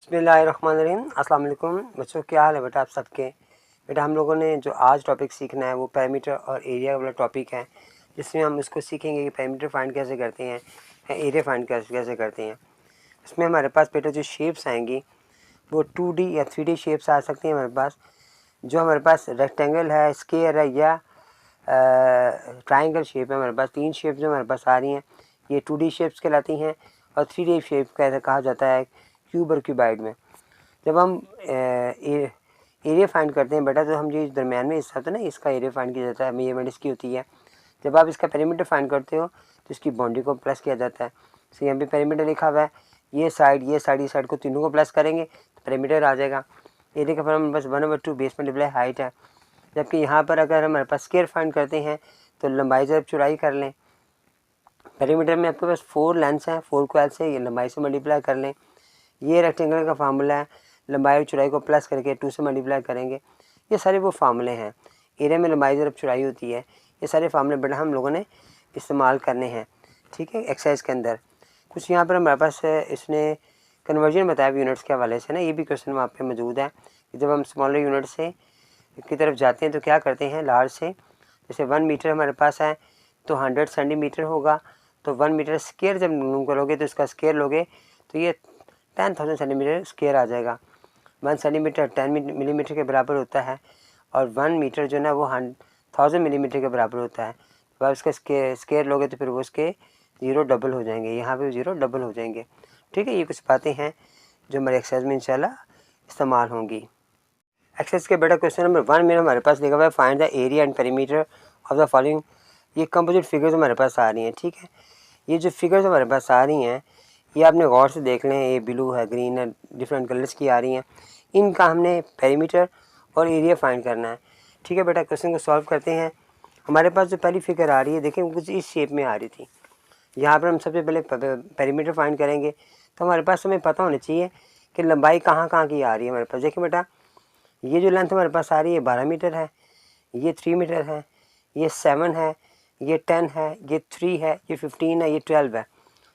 बिस्मिल्लाहिर्रहमानिर्रहीम। अस्सलाम वालेकुम बच्चों, क्या हाल है बेटा आप सबके। बेटा हम लोगों ने जो आज टॉपिक सीखना है वो पैरामीटर और एरिया वाला टॉपिक है, जिसमें हम इसको सीखेंगे कि पैरामीटर फाइंड कैसे करते हैं, एरिया फाइंड कैसे करते हैं। इसमें हमारे पास बेटा जो शेप्स आएंगी वो 2D या 3D शेप्स आ सकती हैं हमारे पास। जो हमारे पास रेक्टेंगल है, स्क्वायर है या ट्राइंगल शेप है, हमारे पास तीन शेप जो हमारे पास आ रही हैं ये 2D शेप्स कहलाती हैं। और 3D शेप कैसे कहा जाता है क्यूब और क्यूबाइड में। जब हम एरिया फाइंड करते हैं बेटा, तो हम जो दरमियान में हिस्सा होता है ना, इसका एरिया फाइंड किया जाता है, मेजरमेंट इसकी होती है। जब आप इसका पेरीमीटर फाइंड करते हो तो इसकी बाउंड्री को प्लस किया जाता है। तो यहाँ पे पेरीमीटर लिखा हुआ है, ये साइड को तीनों को प्लस करेंगे तो पेरीमीटर आ जाएगा। एरिया का फॉर्मूला बस 1/2 बेस मल्टीप्लाई हाइट है। जबकि यहाँ पर अगर हमारे पास स्क्वायर फाइंड करते हैं तो लंबाई जब चौड़ाई कर लें। पेरीमीटर में आपके पास 4 लेंस हैं, 4 को से ये लंबाई से मल्टीप्लाई कर लें। ये रेक्टेंगल का फार्मूला है, लंबाई और चौड़ाई को प्लस करके 2 से मल्टीप्लाई करेंगे। ये सारे वो फार्मूले हैं। एरिया में लंबाई जब चौड़ाई होती है, ये सारे फार्मूले बेटा हम लोगों ने इस्तेमाल करने हैं, ठीक है। एक्सरसाइज के अंदर कुछ यहाँ पर हमारे पास इसने कन्वर्जन बताया यूनिट्स के हवाले से ना, ये भी क्वेश्चन वहाँ पे मौजूद है कि जब हम स्मॉलर यूनिट से की तरफ जाते हैं तो क्या करते हैं लार्ज से। जैसे 1 मीटर हमारे पास है तो 100 सेंटीमीटर होगा, तो 1 मीटर स्क्वायर जब करोगे तो इसका स्क्वायर लोगे तो ये 10,000 सेंटीमीटर स्क्वायर आ जाएगा। 1 सेंटीमीटर 10 मिलीमीटर के बराबर होता है और 1 मीटर जो है वो 1000 मिलीमीटर के बराबर होता है। तो आप इसका स्क्वायर लोगे तो फिर वो उसके 0 डबल हो जाएंगे, यहाँ पे 0 डबल हो जाएंगे, ठीक है। ये कुछ बातें हैं जो हमारे एक्सरसाइज में इंशाल्लाह इस्तेमाल होंगी। एक्सरसाइज के बेटा क्वेश्चन नंबर 1 में हमारे पास लिखा हुआ है find the area and perimeter of the following. ये कंपोजिट फिगर्स हमारे पास आ रही हैं, ठीक है। ये जो फिगर्स हमारे पास आ रही हैं ये आपने गौर से देख लें, ये ब्लू है, ग्रीन है, डिफरेंट कलर्स की आ रही हैं। इनका हमने पेरीमीटर और एरिया फाइंड करना है, ठीक है बेटा। क्वेश्चन को सॉल्व करते हैं। हमारे पास जो पहली फिगर आ रही है देखें कुछ इस शेप में आ रही थी। यहाँ पर हम सबसे पहले पेरीमीटर फाइंड करेंगे तो हमारे पास हमें पता होना चाहिए कि लंबाई कहाँ कहाँ की आ रही है हमारे पास। देखिए बेटा, ये जो लेंथ हमारे पास आ रही है 12 मीटर है, ये 3 मीटर है, ये 7 है, ये 10 है, ये 3 है, ये 15 है, ये 12 है।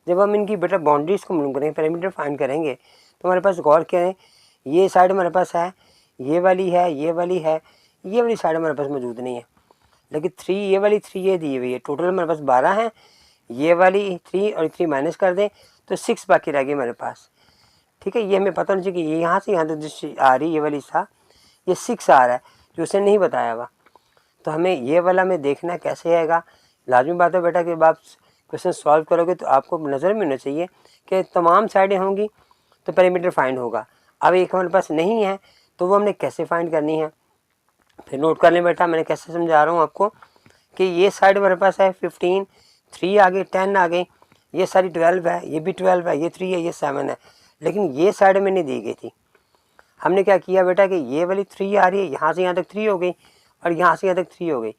जब हम इनकी बेटा बाउंड्रीज़ को मालूम करेंगे, पेरीमीटर फाइंड करेंगे तो हमारे पास गौर करें, ये साइड हमारे पास है, ये वाली है, ये वाली है, ये वाली साइड हमारे पास मौजूद नहीं है। लेकिन 3 ये वाली 3 ये दी हुई है, टोटल हमारे पास 12 है। ये वाली 3 और 3 माइनस कर दें तो 6 बाकी रह गई हमारे पास, ठीक है। ये हमें पता होना चाहिए कि ये यहाँ से यहाँ तक जो आ रही है ये वाली सा ये 6 आ रहा है जो उसने नहीं बताया हुआ। तो हमें ये वाला में देखना कैसे आएगा। लाजमी बात है बेटा कि आप क्वेश्चन सॉल्व करोगे तो आपको नज़र में होना चाहिए कि तमाम साइडें होंगी तो पेरीमीटर फाइंड होगा। अब एक हमारे पास नहीं है तो वो हमने कैसे फाइंड करनी है, फिर नोट कर लें बेटा। मैंने कैसे समझा रहा हूँ आपको कि ये साइड हमारे पास है 15, 3 आ गई, 10 आ गई, ये सारी 12 है, ये भी 12 है, ये 3 है, ये 7 है। लेकिन ये साइड में नहीं दी गई थी। हमने क्या किया बेटा कि ये वाली 3 आ रही है, यहाँ से यहाँ तक 3 हो गई और यहाँ से यहाँ तक 3 हो गई।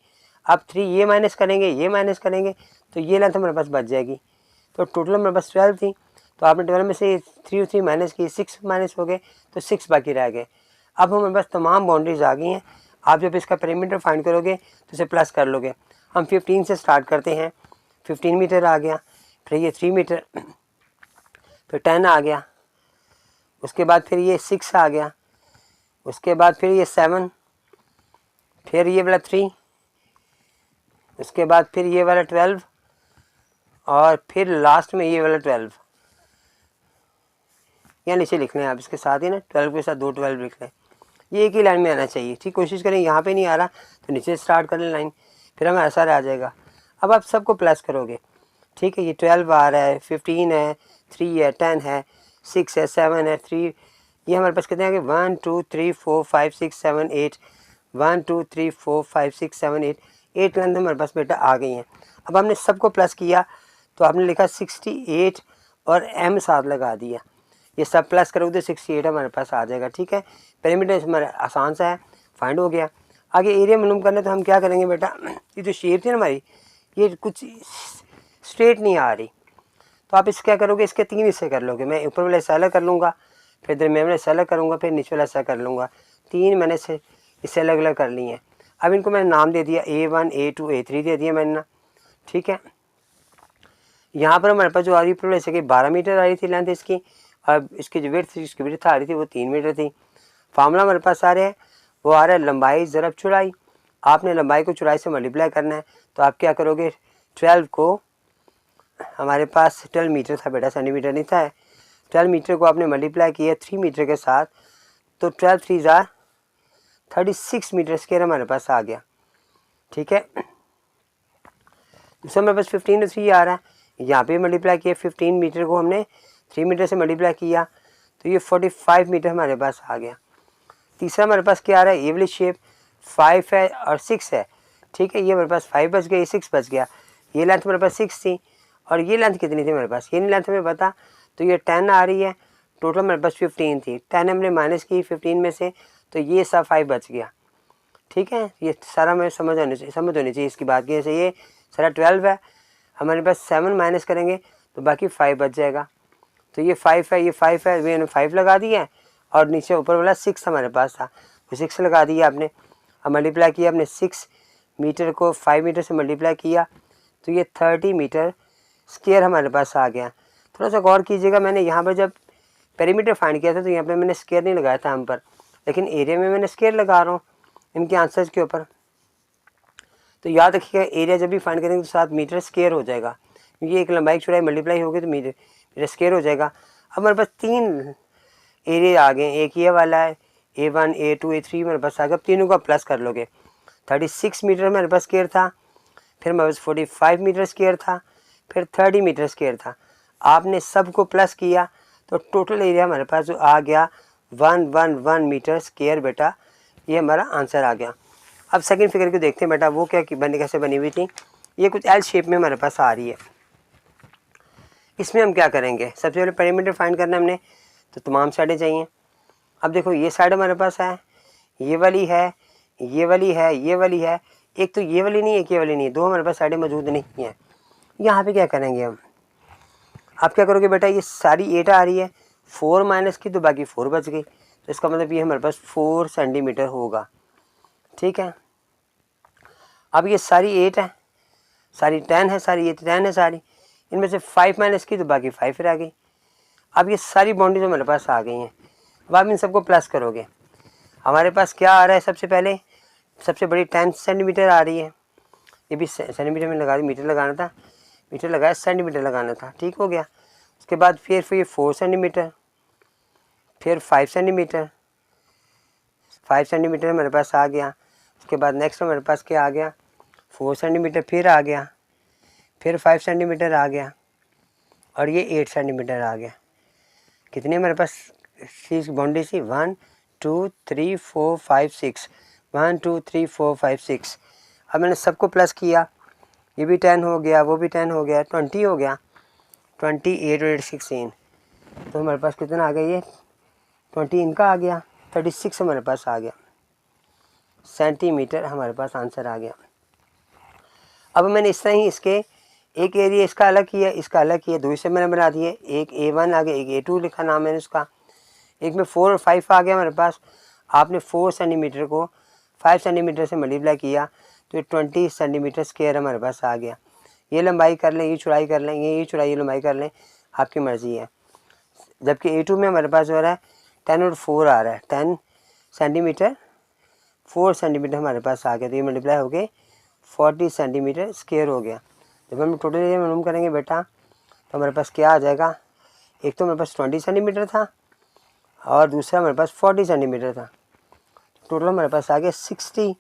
अब 3 ये माइनस करेंगे, ये माइनस करेंगे तो ये लेंथ हमारे पास बच जाएगी। तो टोटल हमारे पास 12 थी, तो आपने 12 में से 3 और 3 माइनस की, 6 माइनस हो गए तो 6 बाकी रह गए। अब हमारे पास तमाम बाउंड्रीज आ गई हैं। आप जब इसका पेरीमीटर फाइंड करोगे तो इसे प्लस कर लोगे। हम 15 से स्टार्ट करते हैं, 15 मीटर आ गया, फिर ये 3 मीटर, फिर 10 आ गया, उसके बाद फिर ये 6 आ गया, उसके बाद फिर ये 7, फिर ये वाला 3, उसके बाद फिर ये वाला 12 और फिर लास्ट में ये वाला 12। या नीचे लिख लें आप इसके साथ ही ना, 12 के साथ 2 12 लिख लें। ये एक ही लाइन में आना चाहिए, ठीक। कोशिश करें यहाँ पे नहीं आ रहा तो नीचे स्टार्ट कर लें लाइन, फिर हमें ऐसा आ जाएगा। अब आप सबको प्लस करोगे, ठीक है। ये 12 आ रहा है, 15 है, 3 है, 10 है, 6 है, 7 है, 3, ये हमारे पास कितने आ गए 1 2 3 4 5 6 7 8, 1 2 3 4 5 6 7 8, 8 लेंथ हमारे पास बेटा आ गई हैं। अब हमने सबको प्लस किया तो आपने लिखा 68 और m साथ लगा दिया। ये सब प्लस करोगे तो 68 हमारे पास आ जाएगा, ठीक है। पेरीमीटर हमारा आसान सा है, फाइंड हो गया। आगे एरिया मालूम करना तो हम क्या करेंगे बेटा, ये जो शेप थी ना हमारी ये कुछ स्ट्रेट नहीं आ रही, तो आप इस क्या करोगे, इसके 3 हिस्से कर लोगे। मैं ऊपर वाला हिस्सा अलग कर लूँगा, फिर दरमियान वाला हिस्सा अलग करूँगा, फिर नीचे वाला हिस्सा कर लूँगा। 3 मैंने से इससे अलग अलग कर ली हैं। अब इनको मैंने नाम दे दिया A1 A2 A3 दे दिया मैंने ना, ठीक है। यहाँ पर हमारे पास जो आ रही है जैसे कि 12 मीटर आ रही थी लेंथ इसकी, अब इसकी जो विड्थ थी, इसकी विड्थ आ रही थी वो 3 मीटर थी। फार्मूला हमारे पास आ रहा है, वो आ रहा है लंबाई ज़रब चौड़ाई। आपने लंबाई को चौड़ाई से मल्टीप्लाई करना है, तो आप क्या करोगे, 12 को, हमारे पास 12 मीटर था बेटा, सेंटीमीटर नहीं था। 12 मीटर को आपने मल्टीप्लाई किया 3 मीटर के साथ, तो 12 3 ज़ा 36 मीटर स्क्वायर हमारे पास आ गया। ठीक है, दूसरा हमारे पास 15 और 3 आ रहा है, यहाँ पे मल्टीप्लाई किया 15 मीटर को हमने 3 मीटर से मल्टीप्लाई किया, तो ये 45 मीटर हमारे पास आ गया। तीसरा हमारे पास क्या आ रहा है, ये वाली शेप 5 है और 6 है। ठीक है, ये हमारे पास 5 बच गया, ये 6 बच गया। ये लेंथ हमारे पास 6 थी और ये लेंथ कितनी थी हमारे पास, ये नहीं लेंथ हमें पता, तो ये 10 आ रही है। टोटल हमारे पास 15 थी, 10 हमने माइनस की 15 में से, तो ये सब 5 बच गया। ठीक है, ये सारा हमें समझ होनी चाहिए इसकी बात की। जैसे ये सारा 12 है, हमारे पास 7 माइनस करेंगे तो बाकी 5 बच जाएगा। तो ये 5 है, ये 5 है, मैंने 5 लगा दिया है, और नीचे ऊपर वाला 6 हमारे पास था, तो 6 लगा दिया आपने। अब मल्टीप्लाई किया आपने 6 मीटर को 5 मीटर से मल्टीप्लाई किया, तो ये 30 मीटर स्क्वायर हमारे पास आ गया। थोड़ा सा गौर कीजिएगा, मैंने यहाँ पर जब पेरीमीटर फाइंड किया था तो यहाँ पे मैंने स्क्वायर नहीं लगाया था हम पर, लेकिन एरिया में मैंने स्क्वायर लगा रहा हूँ इनके आंसर्स के ऊपर। तो याद रखिएगा, एरिया जब भी फाइंड करेंगे तो साथ मीटर स्क्वायर हो जाएगा, क्योंकि एक लंबाई चौड़ाई मल्टीप्लाई होगी तो मीटर स्क्वायर हो जाएगा। अब हमारे पास 3 एरिया आ गए, एक ये वाला है A1 A2 A3 हमारे पास आ गया। अब तीनों का प्लस कर लोगे, 36 मीटर हमारे पास स्क्वायर था, फिर हमारे पास 45 मीटर स्क्वायर था, फिर 30 मीटर स्क्वायर था। आपने सबको प्लस किया तो टोटल एरिया हमारे पास जो आ गया 111 मीटर स्क्वायर बेटा, ये हमारा आंसर आ गया। अब सेकंड फिगर को देखते हैं बेटा, वो क्या कैसे बनी हुई थी। ये कुछ एल शेप में हमारे पास आ रही है। इसमें हम क्या करेंगे, सबसे पहले पेरीमीटर फाइंड करना है हमने, तो तमाम साइडें चाहिए। अब देखो, ये साइड हमारे पास है, ये वाली है, ये वाली है, ये वाली है, एक तो ये वाली नहीं, एक ये वाली नहीं, दो हमारे पास साइडें मौजूद नहीं हैं। यहाँ पे क्या करेंगे हम, आप क्या करोगे बेटा, ये सारी 8 आ रही है, 4 माइनस की तो बाकी 4 बच गई, तो इसका मतलब ये हमारे पास 4 सेंटीमीटर होगा। ठीक है, अब ये सारी 8 है, सारी 10 है, सारी ये 10 है, सारी इनमें से 5 माइनस की तो बाकी 5 रह गई। अब ये सारी बाउंड्रीज हमारे पास आ गई हैं। अब आप इन सबको प्लस करोगे, हमारे पास क्या आ रहा है, सबसे पहले सबसे बड़ी 10 सेंटीमीटर आ रही है, ये भी सेंटीमीटर में लगा दी, मीटर लगाना था, मीटर लगाया, सेंटीमीटर लगाना था, ठीक हो गया। उसके बाद फिर ये 4 सेंटीमीटर, फिर 5 सेंटीमीटर, 5 सेंटीमीटर हमारे पास आ गया। उसके बाद नेक्स्ट हमारे पास क्या आ गया, 4 सेंटीमीटर फिर आ गया, फिर 5 सेंटीमीटर आ गया, और ये 8 सेंटीमीटर आ गया। कितने हमारे पास चीज़ बाउंड्री थी, 1 2 3 4 5 6, 1 2 3 4 5 6। अब मैंने सबको प्लस किया, ये भी 10 हो गया, वो भी 10 हो गया, 20 हो गया, 28 और 16, तो हमारे पास कितना आ गया, ये 20 इनका आ गया, 36 हमारे पास आ गया सेंटीमीटर, हमारे पास आंसर आ गया। अब मैंने इस तरह ही इसके एक एरिया इसका अलग किया, इसका अलग किया, दो हिस्से मैंने बना दिए, एक A1 आ गया, एक A2 लिखा नाम मैंने उसका, एक में 4 और 5 आ गया हमारे पास। आपने 4 सेंटीमीटर को 5 सेंटीमीटर से मल्टीप्लाई किया तो ये 20 सेंटीमीटर स्क्वायर हमारे पास आ गया। ये लंबाई कर लें, ये चौड़ाई कर लें, ये चौड़ाई ये लंबाई कर लें, आपकी मर्ज़ी है। जबकि A2 में हमारे पास हो रहा है 10 और 4 आ रहा है, 10 सेंटीमीटर 4 सेंटीमीटर हमारे पास आ गया, तो ये मल्टीप्लाई हो गए 40 सेंटीमीटर स्क्वायर हो गया। जब हम टोटल एरिया मालूम करेंगे बेटा, तो हमारे पास क्या आ जाएगा, एक तो हमारे पास 20 सेंटीमीटर था और दूसरा हमारे पास 40 सेंटीमीटर था, टोटल हमारे पास आ गया 60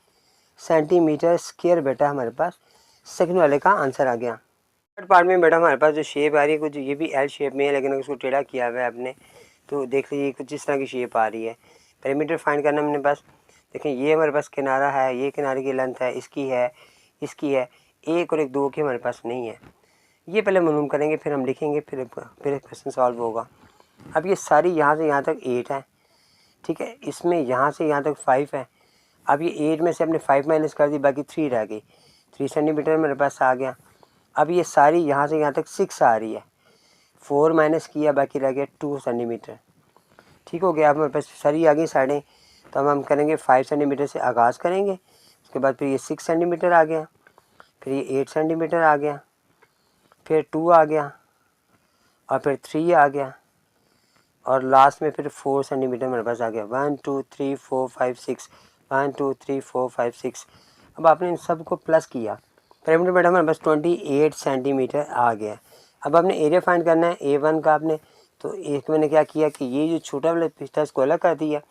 सेंटीमीटर स्क्वायर बेटा, हमारे पास सेकंड वाले का आंसर आ गया। थर्ड पार्ट में बेटा हमारे पास जो शेप आ रही है कुछ ये भी एल शेप में है, लेकिन उसको टेढ़ा किया हुआ है आपने, तो देख लीजिए कुछ इस तरह की शेप आ रही है। पेरीमीटर फाइंड करना हमने बस, देखें ये हमारे पास किनारा है, ये किनारे की लेंथ है, इसकी है, इसकी है, एक और एक दो की हमारे पास नहीं है। ये पहले मालूम करेंगे, फिर हम लिखेंगे, फिर क्वेश्चन सॉल्व होगा। अब ये सारी यहाँ से यहाँ तक 8 है, ठीक है, इसमें यहाँ से यहाँ तक 5 है। अब ये 8 में से हमने 5 माइनस कर दी, बाकी 3 रह गई, 3 सेंटीमीटर मेरे पास आ गया। अब ये सारी यहाँ से यहाँ तक 6 आ रही है, 4 माइनस किया, बाकी रह गया 2 सेंटीमीटर, ठीक हो गया। अब हमारे पास सारी आ गई साइडें, तो अब हम करेंगे 5 सेंटीमीटर से आगाज़ करेंगे, उसके बाद फिर ये 6 सेंटीमीटर आ गया, फिर ये 8 सेंटीमीटर आ गया, फिर 2 आ गया, और फिर 3 आ गया, और लास्ट में फिर 4 सेंटीमीटर मेरे पास आ गया। 1 2 3 4 5 6, 1 2 3 4 5 6। अब आपने इन सब को प्लस किया, पैरामीटर बेटा हमारे पास 28 सेंटीमीटर आ गया। अब आपने एरिया फाइंड करना है A1 का आपने, तो एक मैंने क्या किया कि ये जो छोटा वाला पिस्ता इसको अलग कर दिया,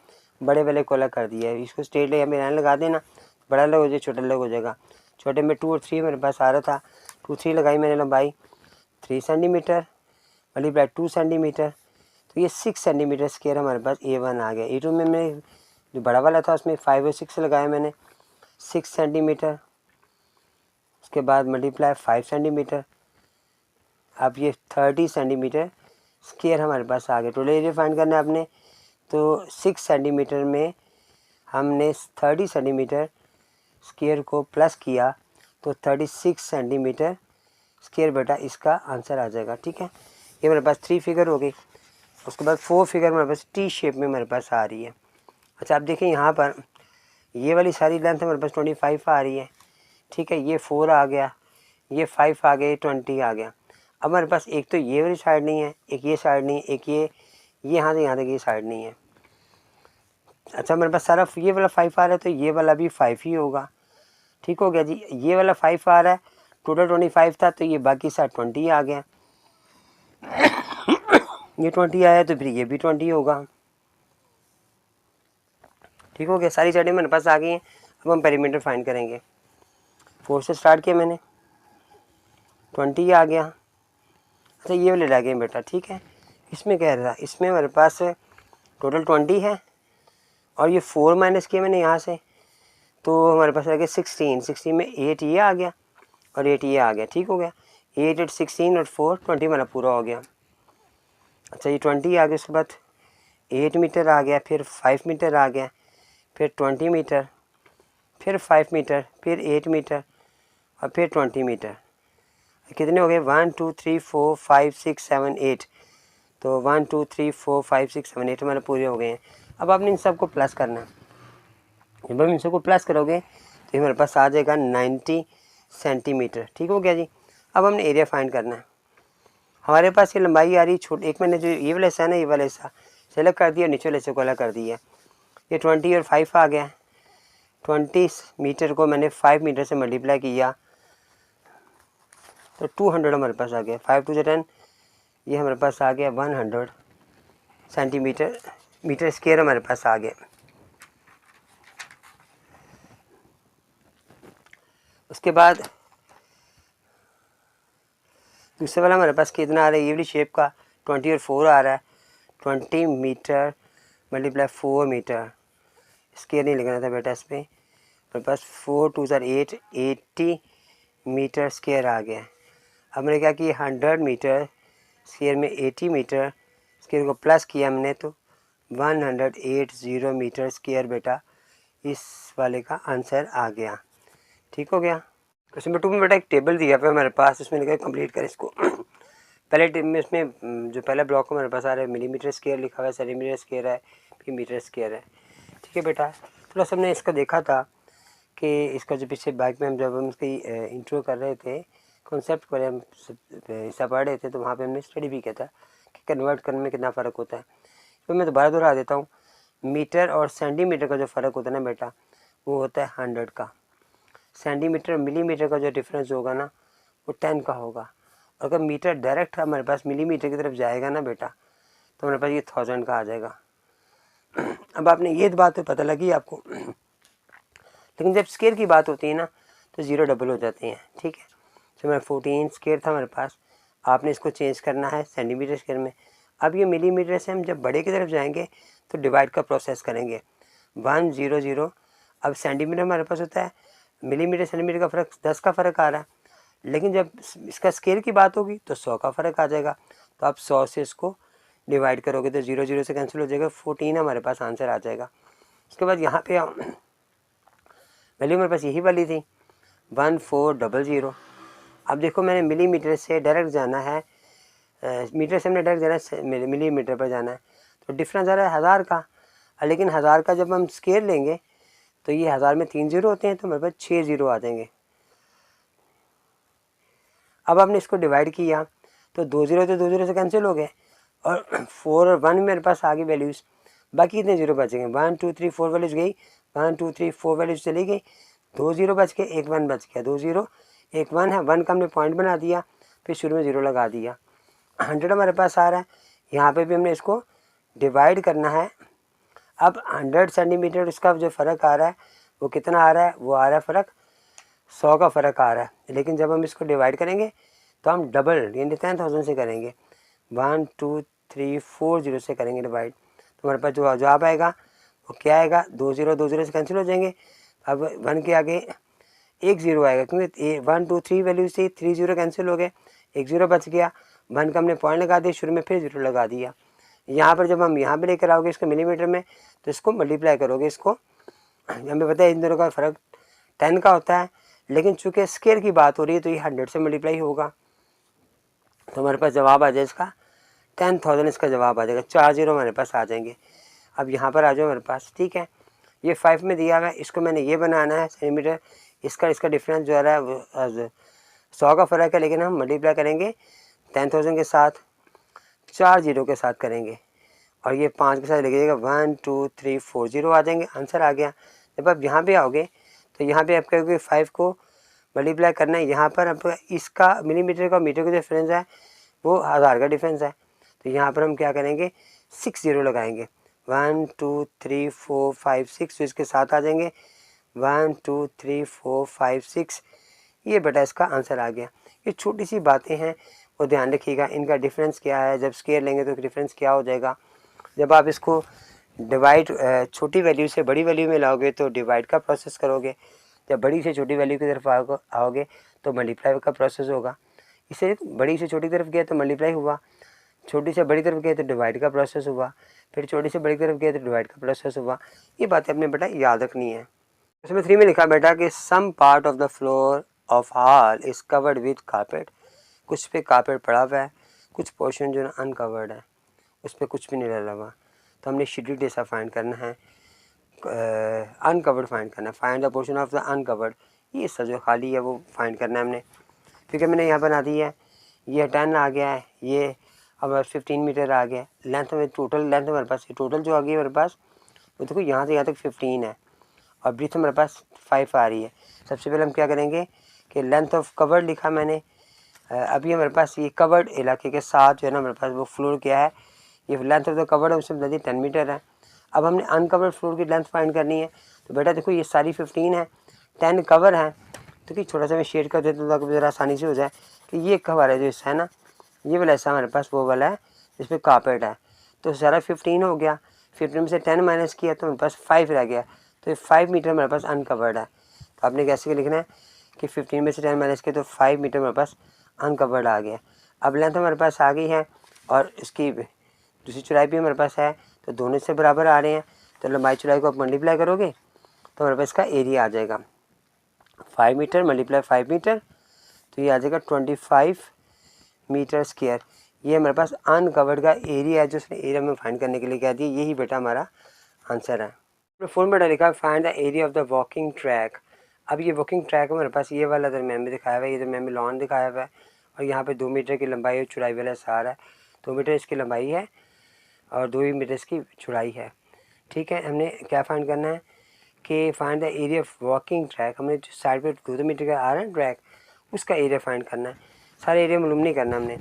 बड़े वाले को अलग कर दिया है। इसको स्ट्रेट लाइन लगा देना, बड़ा अलग हो जाए छोटा अलग हो जाएगा। छोटे में 2 और 3 मेरे पास आ रहा था, 2 3 लगाई मैंने लंबाई 3 सेंटीमीटर मल्टीप्लाई 2 सेंटीमीटर, तो ये 6 सेंटीमीटर स्क्वायर हमारे पास A1 आ गया। A2 में मैं जो बड़ा वाला था उसमें 5 और 6 लगाया मैंने 6 सेंटीमीटर, उसके बाद मल्टीप्लाई 5 सेंटीमीटर, अब ये 30 सेंटीमीटर स्क्वायर हमारे पास आ गया। टोटल एरिया फाइंड करना है आपने, तो 6 सेंटीमीटर में हमने 30 सेंटीमीटर स्क्वायर को प्लस किया तो 36 सेंटीमीटर स्क्वायर बेटा इसका आंसर आ जाएगा। ठीक है, ये मेरे पास 3 फिगर हो गई। उसके बाद 4 फिगर मेरे पास टी शेप में मेरे पास आ रही है। अच्छा आप देखिए यहाँ पर ये वाली सारी लेंथ मेरे पास 25 आ रही है। ठीक है, ये 4 आ गया, ये 5 आ गया, 20 आ गया। अब हमारे पास एक तो ये वाली साइड नहीं है, एक ये साइड नहीं है, एक ये यहाँ से यहाँ तक ये साइड नहीं है। अच्छा मेरे पास सारा ये वाला 5 आ रहा है, तो ये वाला भी 5 ही होगा। ठीक हो गया जी, ये वाला 5 आ रहा है, टोटल 25 था, तो ये बाकी साइड 20 आ गया। ये 20 आया तो फिर ये भी 20 होगा। ठीक हो गया, सारी साइडें मेरे पास आ गई हैं। अब हम पेरीमीटर फाइंड करेंगे। 4 से स्टार्ट किया मैंने, 20 आ गया। अच्छा ये वाले रह गए बेटा। ठीक है, इसमें कह रहा था, इसमें मेरे पास टोटल 20 है और ये 4 माइनस किया मैंने यहाँ से, तो हमारे पास रह गया 16 में 8 ये आ गया और 8 ये आ गया। ठीक हो गया, 8 8 16 और 4 20 मेरा पूरा हो गया। अच्छा ये 20 आ गया, उसके बाद 8 मीटर आ गया, फिर 5 मीटर आ गया, फिर 20 मीटर, फिर 5 मीटर, फिर 8 मीटर और फिर 20 मीटर। कितने हो गए? 1 2 3 4 5 6 7 8। तो 1 2 3 4 5 6 7 8 हमारे पूरे हो गए हैं। अब आपने इन सब को प्लस करना है। जब आप इन सबको प्लस करोगे तो हमारे पास आ जाएगा 90 सेंटीमीटर। ठीक हो गया जी। अब हमने एरिया फाइंड करना है। हमारे पास ये लंबाई आ रही है छोटी, एक मैंने जो ये वाला हिस्सा है ना, ये वाला हिस्सा सेलेक्ट कर दिया, नीचे वाले हिस्से को अलग कर दिया। ये 20 और 5 आ गया। 20 मीटर को मैंने 5 मीटर से मल्टीप्लाई किया तो 200 हमारे पास आ गया। 5 2 10, ये हमारे पास आ गया 100 सेंटीमीटर मीटर स्क्वायर हमारे पास आ गया। उसके बाद दूसरे वाला हमारे पास कितना आ रहा है, ये वाली शेप का 20 और 4 आ रहा है। 20 मीटर मल्टीप्लाई 4 मीटर स्क्वायर नहीं लिखना था बेटा, इस पर मेरे पास 4 2 8 80 मीटर स्क्वायर आ गया। अब मैंने क्या किया, 100 मीटर स्क्वायर में 80 मीटर स्क्वायर को प्लस किया हमने, तो 180 मीटर स्क्वायर बेटा इस वाले का आंसर आ गया। ठीक हो गया। क्वेश्चन नंबर 2 में बेटा एक टेबल दिया हुआ है हमारे पास, उसमें लिखा है कंप्लीट करें इसको। पहले टेबल में इसमें जो पहला ब्लॉक हमारे पास आ रहा है मिलीमीटर स्क्वायर लिखा हुआ है, सेंटीमीटर स्क्वायर है, फिर मीटर स्क्वायर है। ठीक है बेटा, थोड़ा सा हमने इसका देखा था कि इसका जो पीछे बैक में हम जब हम इसकी इंट्रो कर रहे थे, कॉन्सेप्ट पर हम हिस्सा पढ़ रहे थे, तो वहाँ पे हमने स्टडी भी किया था कि कन्वर्ट करने में कितना फ़र्क होता है। तो मैं दोबारा दोहरा देता हूँ, मीटर और सेंटीमीटर का जो फ़र्क होता है ना बेटा, वो होता है 100 का। सेंटीमीटर मिलीमीटर का जो डिफरेंस होगा ना, वो 10 का होगा। और अगर मीटर डायरेक्ट हमारे पास मिलीमीटर की तरफ जाएगा ना बेटा, तो हमारे पास ये 1000 का आ जाएगा। अब आपने ये बात तो पता लगी आपको, लेकिन जब स्केयर की बात होती है ना, तो ज़ीरो डबल हो जाते हैं। ठीक है, तो मेरा 14 स्केयर था हमारे पास, आपने इसको चेंज करना है सेंटीमीटर स्केयर में। अब ये मिलीमीटर से हम जब बड़े की तरफ जाएंगे तो डिवाइड का प्रोसेस करेंगे, 100। अब सेंटीमीटर हमारे पास होता है, मिलीमीटर सेंटीमीटर का फ़र्क 10 का फ़र्क आ रहा है, लेकिन जब इसका स्केयर की बात होगी तो 100 का फ़र्क आ जाएगा। तो आप 100 से इसको डिवाइड करोगे तो 0 0 से कैंसिल हो जाएगा, 14 हमारे पास आंसर आ जाएगा। उसके बाद यहाँ पे वैल्यू मेरे पास यही वाली थी 1400। अब देखो मैंने मिलीमीटर से डायरेक्ट जाना है, मीटर से हमने डायरेक्ट जाना है मिलीमीटर पर जाना है, तो डिफरेंस आ रहा है 1000 का। लेकिन 1000 का जब हम स्केयर लेंगे तो ये 1000 में 3 जीरो होते हैं, तो मेरे पास 6 जीरो आ जाएंगे। अब आपने इसको डिवाइड किया तो 2 जीरो तो 2 जीरो से कैंसिल हो गए, और 4 और 1 मेरे पास आ गई वैल्यूज़। बाकी कितने जीरो बचेंगे, 1 2 3 4 वैल्यूज़ गई, 1 2 3 4 वैल्यूज़ चली गई, 2 जीरो बच के 1 1 बच गया, 2 जीरो 1 1 है, 1 का हमने पॉइंट बना दिया, फिर शुरू में जीरो लगा दिया। 100 हमारे पास आ रहा है, यहाँ पे भी हमने इसको डिवाइड करना है। अब 100 सेंटीमीटर उसका जो फ़र्क आ रहा है वो कितना आ रहा है, वो आ रहा है फ़र्क 100 का फ़र्क आ रहा है। लेकिन जब हम इसको डिवाइड करेंगे तो हम डबल यानी 10,000 से करेंगे, 1 2 3 4 जीरो से करेंगे डिवाइड। तो हमारे पास जो जवाब आएगा वो क्या आएगा, 2 जीरो से कैंसिल हो जाएंगे। अब 1 के आगे 1 जीरो आएगा, क्योंकि 1 2 3 वैल्यूज थी, 3 जीरो कैंसिल हो गए, 1 जीरो बच गया। 1 का हमने पॉइंट लगा दिया शुरू में, फिर जीरो लगा दिया। यहाँ पर जब हम यहाँ पे लेकर आओगे इसको मिलीमीटर में, तो इसको मल्टीप्लाई करोगे, इसको हमें पता है इन दोनों का फ़र्क 10 का होता है, लेकिन चूँकि स्केयर की बात हो रही है तो ये 100 से मल्टीप्लाई होगा। तो हमारे पास जवाब आ जाए इसका 10,000, इसका जवाब आ जाएगा, 4 जीरो हमारे पास आ जाएंगे। अब यहाँ पर आ जाओ मेरे पास, ठीक है, ये 5 में दिया हुआ है, इसको मैंने ये बनाना है सेंटीमीटर, इसका डिफरेंस जो आ रहा है 100 का फ़र्क है, लेकिन हम मल्टीप्लाई करेंगे 10,000 के साथ, 4 जीरो के साथ करेंगे, और ये 5 के साथ लिखिएगा 1 2 3 4 जीरो आ जाएंगे, आंसर आ गया। जब आप यहाँ पे आओगे तो यहाँ पे आप कहोगे 5 को मल्टीप्लाई करना है, यहाँ पर आप इसका मिलीमीटर का मीटर का जो डिफरेंस है वो 1000 का डिफरेंस है, तो यहाँ पर हम क्या करेंगे 6 जीरो लगाएंगे, 1 2 3 4 5 6 जो इसके साथ आ जाएंगे, 1 2 3 4 5 6, ये बेटा इसका आंसर आ गया। ये छोटी सी बातें हैं, वो ध्यान रखिएगा, इनका डिफरेंस क्या है, जब स्केयर लेंगे तो डिफरेंस क्या हो जाएगा। जब आप इसको डिवाइड छोटी वैल्यू से बड़ी वैल्यू में लाओगे तो डिवाइड का प्रोसेस करोगे, जब बड़ी से छोटी वैल्यू की तरफ आओगे तो मल्टीप्लाई का प्रोसेस होगा। इसे बड़ी से छोटी तरफ गया तो मल्टीप्लाई हुआ, छोटी से बड़ी तरफ गए तो डिवाइड का प्रोसेस हुआ, फिर छोटी से बड़ी तरफ गए तो डिवाइड का प्रोसेस हुआ। ये बातें अपने बेटा याद रखनी है। इसमें 3 में लिखा बेटा कि some part of the floor of hall is covered with carpet, कुछ पे कारपेट पड़ा हुआ है, कुछ पोर्शन जो है अनकवर्ड है, उस पर कुछ भी नहीं डला हुआ, तो हमने शेड्यूल्ड ऐसा फाइंड करना है, अनकवर्ड फाइंड करना है, find the portion of the uncovered, ये हिस्सा जो खाली है वो फाइंड करना है हमने। ठीक है, मैंने यहाँ बना दी है, ये 10 आ गया है, ये अब 15 मीटर आ गया, लेंथ में टोटल लेंथ हमारे पास टोटल जो आ गई है मेरे पास वो देखो यहाँ से यहाँ तक 15 है, और ब्रीथ हमारे पास 5 आ रही है। सबसे पहले हम क्या करेंगे कि लेंथ ऑफ कवर्ड लिखा मैंने, अभी हमारे पास ये कवर्ड इलाके के साथ जो है ना हमारे पास वो फ्लोर क्या है, ये लेंथ ऑफ द कवर्ड है उससे बता दी 10 मीटर है। अब हमने अनकवर्ड फ्लोर की लेंथ फाइंड करनी है, तो बेटा देखो ये सारी 15 है, 10 कवर है, तो कि छोटा सा मैं शेड कर देता हूँ ताकि ज़रा आसानी से हो जाए कि ये कवर है जो हिस्सा है ना, ये वाला हिस्सा हमारे पास वो वाला है जिस पर कारपेट है, तो सारा 15 हो गया, 15 में से 10 माइनस किया तो हमारे पास 5 रह गया, तो ये 5 मीटर हमारे पास अनकवर्ड है। तो आपने कैसे लिखना है कि 15 में से 10 माइनस किया तो 5 मीटर हमारे पास अनकवर्ड आ गया। अब लेंथ हमारे पास आ गई है और इसकी दूसरी चौड़ाई भी हमारे पास है, तो दोनों से बराबर आ रहे हैं, तो लंबाई चौड़ाई को आप मल्टीप्लाई करोगे तो हमारे पास इसका एरिया आ जाएगा 5 मीटर मल्टीप्लाई 5 मीटर, तो ये आ जाएगा 25 मीटर स्क्वायर। ये हमारे पास अनकवर्ड का एरिया है जो उसने एरिया में फाइंड करने के लिए कह दिया, यही बेटा हमारा आंसर है। फोन बेटा लिखा है find the area of the walking track. अब ये वॉकिंग ट्रैक है हमारे पास, ये वाला दरम्यान में दिखाया हुआ है, ये दरम्यान में लॉन दिखाया हुआ है, और यहाँ पे 2 मीटर की लंबाई और चौड़ाई वाला सार है, 2 मीटर इसकी लंबाई है और 2 ही मीटर इसकी चौड़ाई है। ठीक है, हमने क्या फाइंड करना है कि find the area of walking track, हमने जो साइड पे 2 मीटर का आ रहा है ट्रैक उसका एरिया फाइंड करना है, सारे एरिया मालूम नहीं करना हमने।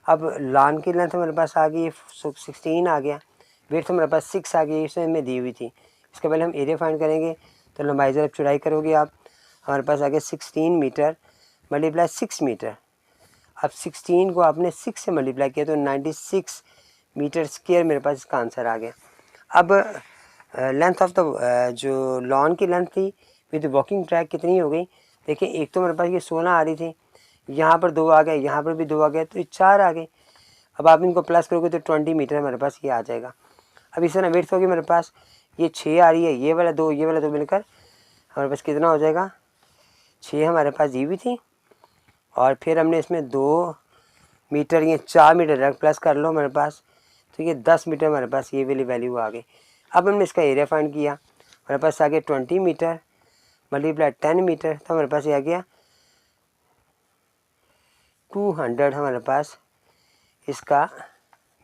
अब लॉन की लेंथ हमारे पास आ गई 16 आ गया, वेट हमारे पास 6 आ गई, इसमें हमें दी हुई थी। इसके पहले हम एरिया फाइंड करेंगे, तो लंबाई जब चौड़ाई करोगे आप, हमारे पास आ गया 16 मीटर मल्टीप्लाई 6 मीटर। अब 16 को आपने 6 से मल्टीप्लाई किया तो 96 मीटर स्क्वायर मेरे पास इसका आंसर आ गया। अब लेंथ ऑफ द जो लॉन की लेंथ थी विद वॉकिंग ट्रैक कितनी हो गई, देखिए एक तो मेरे पास ये 16 आ रही थी, यहाँ पर 2 आ गए, यहाँ पर भी 2 आ गए, तो ये 4 आ गए। अब आप इनको प्लस करोगे तो 20 मीटर हमारे पास ये आ जाएगा। अब इस तरह वेट होगी मेरे पास, ये 6 आ रही है, ये वाला 2 ये वाला 2 मिलकर हमारे पास कितना हो जाएगा, 6 हमारे पास दी हुई थी, और फिर हमने इसमें 2 मीटर ये 4 मीटर रख प्लस कर लो हमारे पास, तो ये 10 मीटर हमारे पास ये वाली वैल्यू आ गई। अब हमने इसका एरिया फाइंड किया, हमारे पास आ गया 20 मीटर मल्टीप्लाई 10 मीटर, तो हमारे पास ये आ गया 200 हमारे पास इसका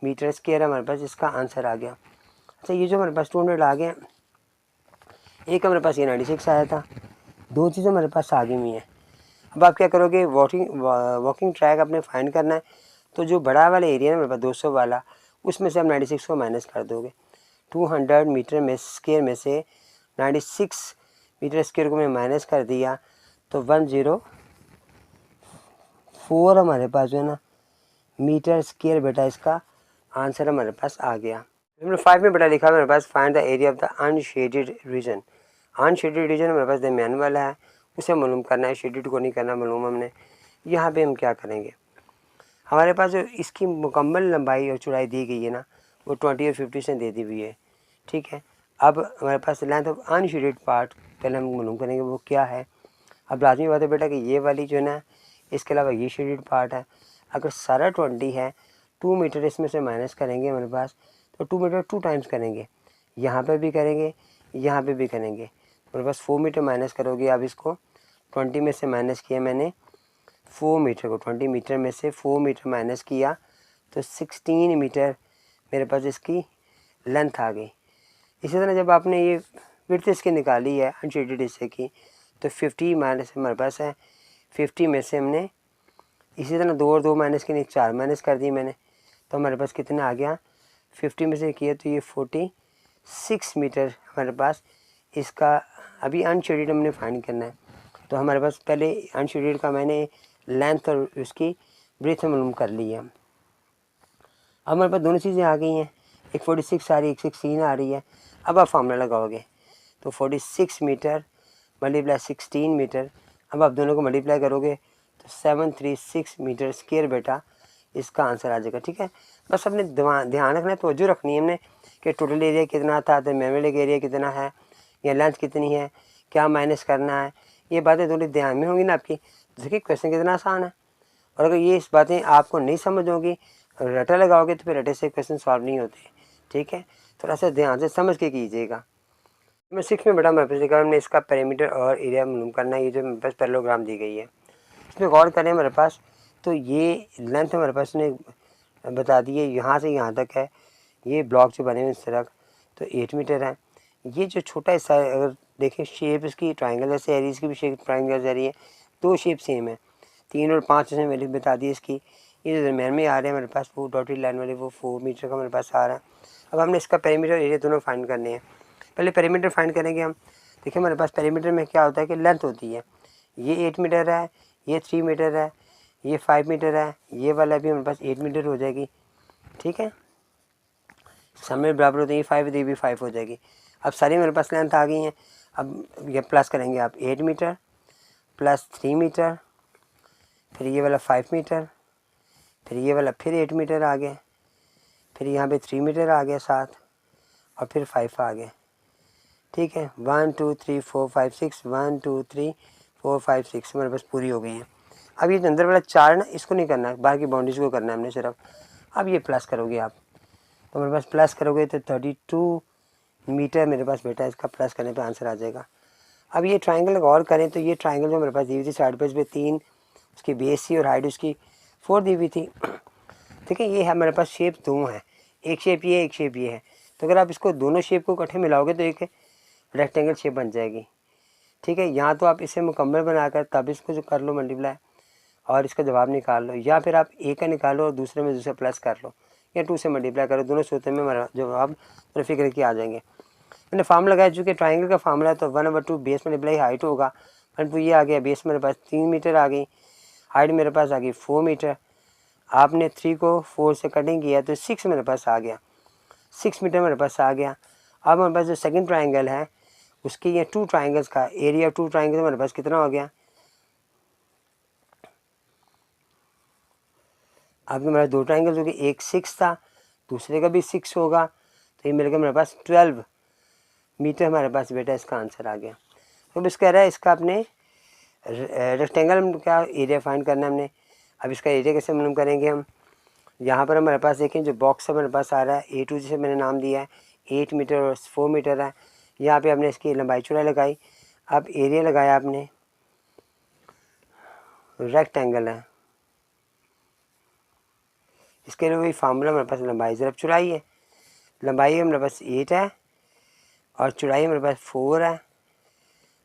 मीटर स्क्वायर हमारे पास इसका आंसर आ गया। अच्छा, ये जो हमारे पास 200 आ गया, एक हमारे पास ये 96 आया था, दो चीज़ें हमारे पास आगे हुई हैं। अब आप क्या करोगे, वॉकिंग ट्रैक आपने फाइंड करना है, तो जो बड़ा वाला एरिया है मेरे पास 200 वाला, उसमें से आप 96 को माइनस कर दोगे। 200 मीटर में स्क्वायर में से 96 मीटर स्क्वायर को मैं माइनस कर दिया तो 104 हमारे पास जो है ना मीटर स्क्वायर बेटा इसका आंसर हमारे पास आ गया। नंबर 5 में बेटा लिखा मेरे पास find the area of the unshaded region. Unshaded region हमारे पास दरमियान वाला है, उसे मालूम करना है, शेडेड को नहीं करना मालूम हमने। यहाँ पे हम क्या करेंगे, हमारे पास जो इसकी मुकम्मल लंबाई और चौड़ाई दी गई है ना, वो 20 और 50 से दे दी हुई है, ठीक है। अब हमारे पास लेंथ ऑफ अनशेडेड पार्ट पहले हम मालूम करेंगे वो क्या है। अब लाजमी बात है बेटा कि ये वाली जो है ना, इसके अलावा ये शेडेड पार्ट है। अगर सारा 20 है, 2 मीटर इसमें से माइनस करेंगे हमारे पास, तो 2 मीटर 2 टाइम्स करेंगे, यहाँ पे भी करेंगे, यहाँ पे भी करेंगे। हमारे पास 4 मीटर माइनस करोगे आप इसको, 20 में से माइनस किया मैंने 4 मीटर को, 20 मीटर में से 4 मीटर माइनस किया तो 16 मीटर मेरे पास इसकी लेंथ आ गई। इसी तरह जब आपने ये विड्थ इसकी निकाली है अनशेडेड हिस्से की, तो 50 माइनस हमारे पास है, 50 में से हमने इसी तरह 2 और 2 माइनस की नहीं 4 माइनस कर दी मैंने, तो हमारे पास कितना आ गया, 50 में से किया तो ये 46 मीटर हमारे पास इसका अभी अनशेडेड हमने फाइंड करना है। तो हमारे पास पहले अनशेडेड का मैंने लेंथ और उसकी ब्रेथ मालूम कर ली है। अब हमारे पास दोनों चीज़ें आ गई हैं, एक 46 आ रही है, एक 16 आ रही है। अब आप फार्मूला लगाओगे तो 46 मीटर मल्टीप्लाई 16 मीटर, अब आप दोनों को मल्टीप्लाई करोगे तो 736 मीटर स्क्वायर बेटा इसका आंसर आ जाएगा, ठीक है। बस अपने ध्यान रखना है, तवज्जो रखनी है हमने कि टोटल एरिया कितना था, तो मेमोरी का एरिया कितना है, या लेंथ कितनी है, क्या माइनस करना है, ये बातें थोड़ी ध्यान में होंगी ना आपकी। देखिए क्वेश्चन कितना आसान है, और अगर ये इस बातें आपको नहीं समझ होगी, रटा लगाओगे तो फिर रटे से क्वेश्चन सॉल्व नहीं होते, ठीक है। थोड़ा सा ध्यान से समझ के कीजिएगा। मैं 6 में बेटा मेरे पास हमने इसका पैरामीटर और एरिया मालूम करना है। ये जो मेरे पास पैरेललोग्राम दी गई है, इसमें गौर करें मेरे पास, तो ये लेंथ हमारे पास ने बता दी है, यहाँ से यहाँ तक है, ये ब्लॉक जो बने हुए इस तरह, तो 8 मीटर है। ये जो छोटा हिस्सा है, अगर देखें शेप इसकी ट्राइंगल जैसे है, इसकी भी शेप ट्राइंगल जैसी है, दो शेप सेम है, 3 और 5 से मैंने बता दी इसकी। ये जो दरम्यान में आ रहे हैं मेरे पास वो डॉटेड लाइन वाले, वो 4 मीटर का मेरे पास आ रहा है। अब हमने इसका पेरीमीटर एरिया दोनों फाइंड करने हैं। पहले पेरीमीटर फाइंड करेंगे हम। देखिए हमारे पास पेरीमीटर में क्या होता है कि लेंथ होती है, ये 8 मीटर है, ये 3 मीटर है, ये 5 मीटर है, ये वाला भी हमारे पास 8 मीटर हो जाएगी, ठीक है। सामने बराबर होते हैं, ये 5 ये भी 5 हो जाएगी। अब सारी मेरे पास लेंथ आ गई हैं। अब ये प्लस करेंगे आप, 8 मीटर प्लस 3 मीटर, फिर ये वाला 5 मीटर, फिर ये वाला फिर 8 मीटर आ गया, फिर यहाँ पे 3 मीटर आ गया साथ, और फिर 5 आ गया, ठीक है। 1 2 3 4 5 6, 1 2 3 4 5 6 मेरे पास पूरी हो गई है। अब ये अंदर वाला 4 ना, इसको नहीं करना है, बाहर की बाउंड्रीज को करना है हमने सिर्फ। अब ये प्लस करोगे आप, तो मेरे पास प्लस करोगे तो 32 मीटर मेरे पास बेटा इसका प्लस करने पे आंसर आ जाएगा। अब ये ट्राइंगल गौर करें तो ये ट्राइंगल जो मेरे पास दी हुई थी साइड पे, इस पर 3 उसकी बेस थी और हाइट उसकी 4 दी हुई थी, ठीक है। ये है मेरे पास शेप दो हैं, एक शेप ये है, एक शेप ये है। तो अगर आप इसको दोनों शेप को इकट्ठे मिलाओगे तो एक रेक्टेंगल शेप बन जाएगी, ठीक है। यहाँ तो आप इसे मुकम्मल बनाकर तब इसको जो कर लो मल्टीप्लाई और इसका जवाब निकाल लो, या फिर आप एक का निकालो और दूसरे में दूसरा प्लस कर लो, या 2 से मल्टीप्लाई करो, दोनों सूत्र में हमारा जवाब फिक्र के आ जाएंगे। मैंने फार्मूला लगाया, चूँकि ट्राइंगल का फार्मूला है तो 1/2 बेस मल्टीप्लाई हाइट होगा। 1/2 ये आ गया, बेस मेरे पास 3 मीटर आ गई, हाइट मेरे पास आ गई 4 मीटर। आपने 3 को 4 से कटिंग किया तो 6 मेरे पास आ गया, 6 मीटर मेरे पास आ गया। अब हमारे पास जो सेकंड ट्राइंगल है उसकी ये 2 ट्राइंगल्स का एरिया 2 ट्राइंगल मेरे पास कितना हो गया। अब मेरे पास 2 ट्राइंगल्स हो गए, एक 6 था, दूसरे का भी 6 होगा, तो ये मिल गया मेरे पास 12 मीटर हमारे पास बेटा इसका आंसर आ गया। तो बस कह रहा है इसका अपने रेक्टेंगल का एरिया फाइंड करना है हमने। अब इसका एरिया कैसे मालूम करेंगे हम, यहाँ पर हमारे पास देखें जो बॉक्स हमारे पास आ रहा है A2 जिसे मैंने नाम दिया है, 8 मीटर और 4 मीटर है। यहाँ पे आपने इसकी लंबाई चौड़ाई लगाई, अब एरिया लगाया आपने, रेक्टेंगल है, इसके लिए वही फार्मूला हमारे पास लंबाई ज़रब चौड़ाई है। लंबाई हमारे पास 8 है और चौड़ाई हमारे पास 4 है।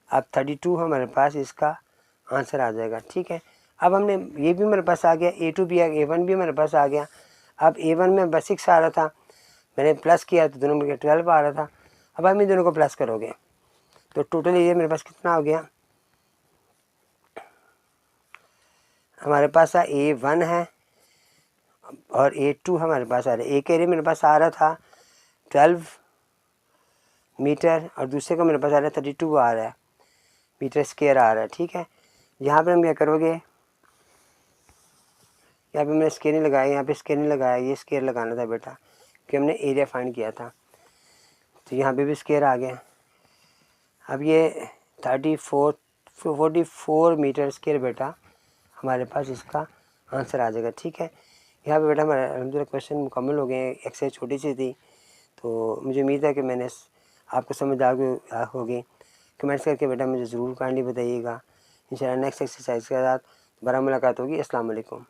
अब 32 हमारे पास इसका आंसर आ जाएगा। ठीक है, अब हमने ये भी हमारे पास आ गया, A2 भी आ गया, A1 भी हमारे पास आ गया। अब A1 में बस 6 आ रहा था, मैंने प्लस किया तो दोनों में 12 आ रहा था। अब हम इन दोनों को प्लस करोगे तो टोटल एरिया मेरे पास कितना हो गया, हमारे पास A1 है और A2 हमारे पास आ रहा है। एक एरिया मेरे पास आ रहा था 12 मीटर और दूसरे का मेरे पास आ रहा है 32 आ रहा है, मीटर स्क्वायर आ रहा है। ठीक है, यहाँ पे हम क्या करोगे, यहाँ पे मैंने स्केयर नहीं लगाया, यहाँ पे स्केयर नहीं लगाया, ये स्केयर लगाना था बेटा कि हमने एरिया फाइंड किया था। तो यहाँ पे भी स्केयर आ गया। अब ये 44 मीटर स्क्वायर बेटा हमारे पास इसका आंसर आ जाएगा। ठीक है, यहाँ पे बेटा हमारा अलहमदिल्ला क्वेश्चन मुकम्मल हो गए हैं। एक्सरसाइज छोटी सी थी तो मुझे उम्मीद है कि मैंने आपको समझ आ होगी। कमेंट्स करके बेटा मुझे ज़रूर काइंडली बताइएगा। इंशाल्लाह नेक्स्ट एक्सरसाइज के साथ दोबारा मुलाकात होगी। अस्सलाम वालेकुम।